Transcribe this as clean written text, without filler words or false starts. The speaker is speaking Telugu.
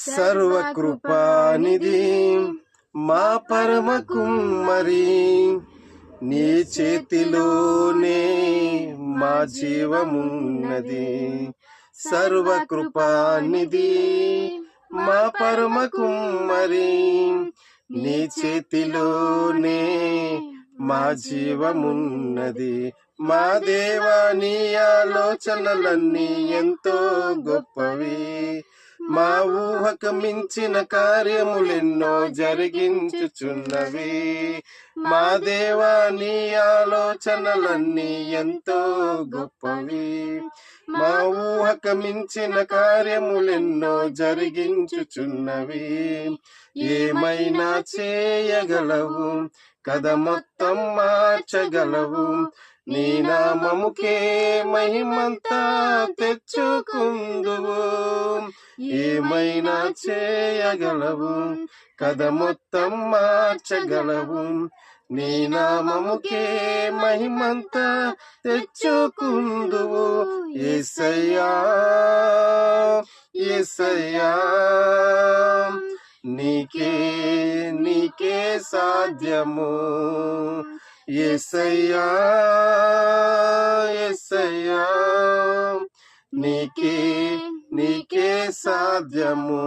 సర్వకృపానిధి మా పరమ కుమ్మరి, నీ చేతిలోనే మా జీవమున్నది. సర్వకృపానిధి మా పరమ కుమ్మరి, నీ చేతిలోనే మా జీవమున్నది. మా దేవా, నీ ఆలోచనలన్నీ ఎంతో గొప్పవి, మా ఊహకు మించిన కార్యములెన్నో జరిగించుచున్నవి. మా దేవా, నీ ఆలోచనలన్నీ ఎంతో గొప్పవి, మా ఊహకు మించిన కార్యములెన్నో జరిగించుచున్నవి. ఏమైనా చేయగలవు, కథ మొత్తం మార్చగలవు, నీ నామముకే మహిమంతా తెచ్చుకుందువు. ఏమైనా చేయగలవు, కథ మొత్తం మార్చగలవు, నీ నామముకే మహిమంతా తెచ్చుకుందువు. యేసయ్యా యేసయ్యా, నీకే సాధ్యము. యేసయ్యా యేసయ్యా, నీకే సాధ్యము.